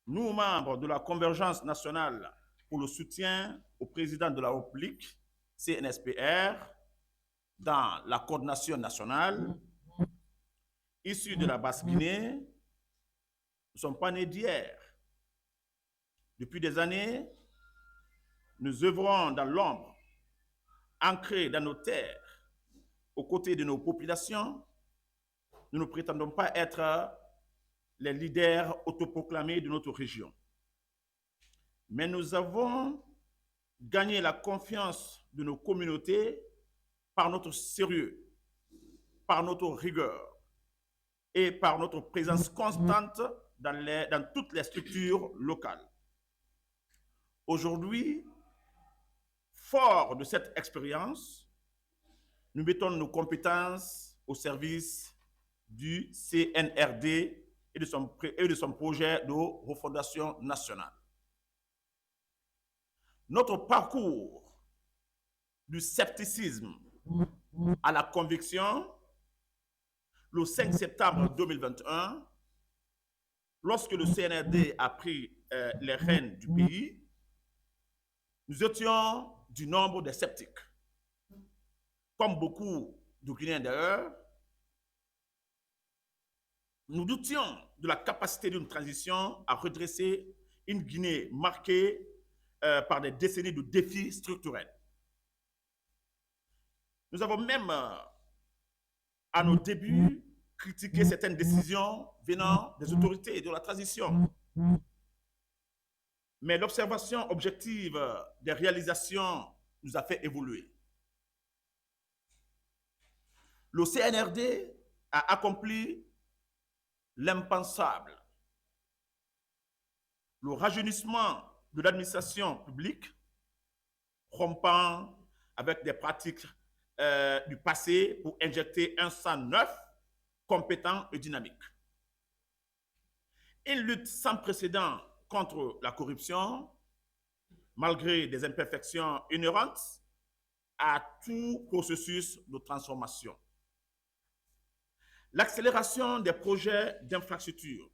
Nous, membres de la Convergence nationale pour le soutien au président de la République, CNSPR, dans la coordination nationale, issus de la Basse-Guinée, nous ne sommes pas nés d'hier. Depuis des années, nous œuvrons dans l'ombre, ancrés dans nos terres, aux côtés de nos populations. Nous ne prétendons pas être les leaders autoproclamés de notre région. Mais nous avons gagné la confiance de nos communautés par notre sérieux, par notre rigueur et par notre présence constante dans toutes les structures locales. Aujourd'hui, fort de cette expérience, nous mettons nos compétences au service du CNRD et de son projet de refondation nationale. Notre parcours du scepticisme à la conviction, le 5 septembre 2021, lorsque le CNRD a pris les rênes du pays, nous étions du nombre des sceptiques. Comme beaucoup de Guinéens d'ailleurs, nous doutions de la capacité d'une transition à redresser une Guinée marquée par des décennies de défis structurels. Nous avons même, à nos débuts, critiqué certaines décisions venant des autorités de la transition. Mais l'observation objective des réalisations nous a fait évoluer. Le CNRD a accompli l'impensable. Le rajeunissement de l'administration publique, rompant avec des pratiques du passé pour injecter un sang neuf, compétent et dynamique. Une lutte sans précédent contre la corruption, malgré des imperfections inhérentes à tout processus de transformation. L'accélération des projets d'infrastructure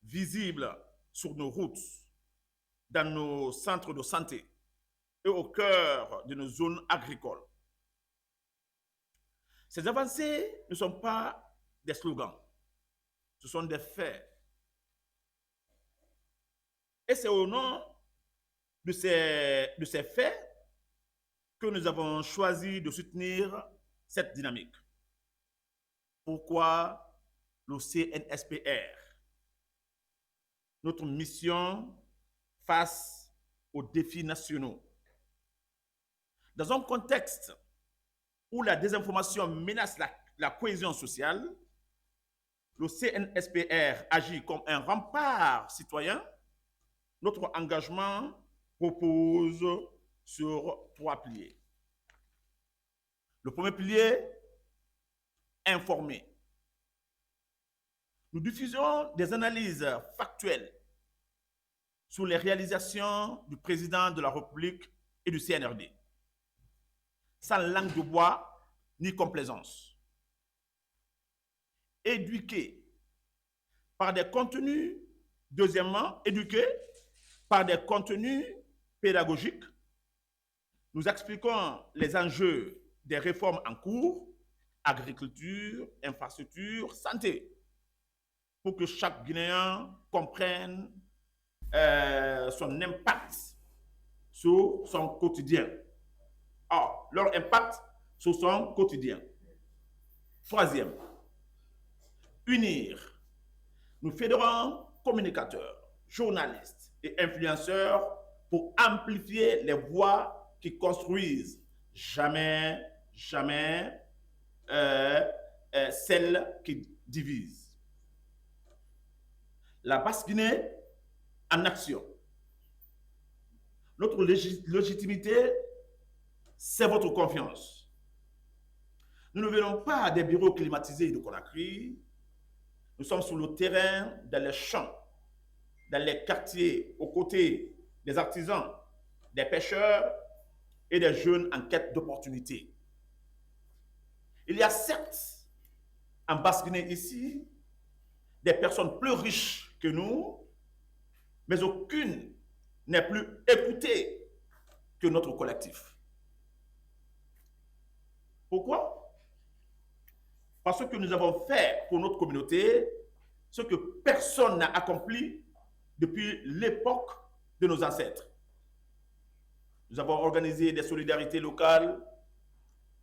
visibles sur nos routes, dans nos centres de santé et au cœur de nos zones agricoles. Ces avancées ne sont pas des slogans, ce sont des faits. Et c'est au nom de ces faits que nous avons choisi de soutenir cette dynamique. Pourquoi le CNSPR? Notre mission face aux défis nationaux. Dans un contexte où la désinformation menace la cohésion sociale, le CNSPR agit comme un rempart citoyen. Notre engagement repose sur 3 piliers. Le premier pilier, informer. Nous diffusons des analyses factuelles sur les réalisations du président de la République et du CNRD, sans langue de bois ni complaisance. Éduquer par des contenus, deuxièmement, éduquer par des contenus pédagogiques. Nous expliquons les enjeux des réformes en cours, agriculture, infrastructure, santé, pour que chaque Guinéen comprenne son impact sur son quotidien. Or, leur impact sur son quotidien. Troisième, unir. Nous fédérons communicateurs, journalistes et influenceurs pour amplifier les voix qui construisent, jamais celles qui divisent. La Basse-Guinée en action. Notre légitimité, c'est votre confiance. Nous ne venons pas des bureaux climatisés de Conakry. Nous sommes sur le terrain, dans les champs, dans les quartiers, aux côtés des artisans, des pêcheurs et des jeunes en quête d'opportunités. Il y a certes, en Basse-Guinée ici, des personnes plus riches que nous, mais aucune n'est plus écoutée que notre collectif. Pourquoi? Parce que nous avons fait pour notre communauté ce que personne n'a accompli depuis l'époque de nos ancêtres. Nous avons organisé des solidarités locales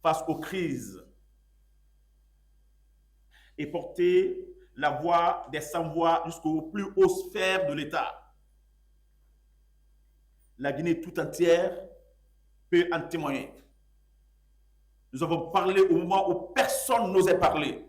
face aux crises et porté la voix des sans-voix jusqu'aux plus hautes sphères de l'État. La Guinée tout entière peut en témoigner. Nous avons parlé au moment où personne n'osait parler.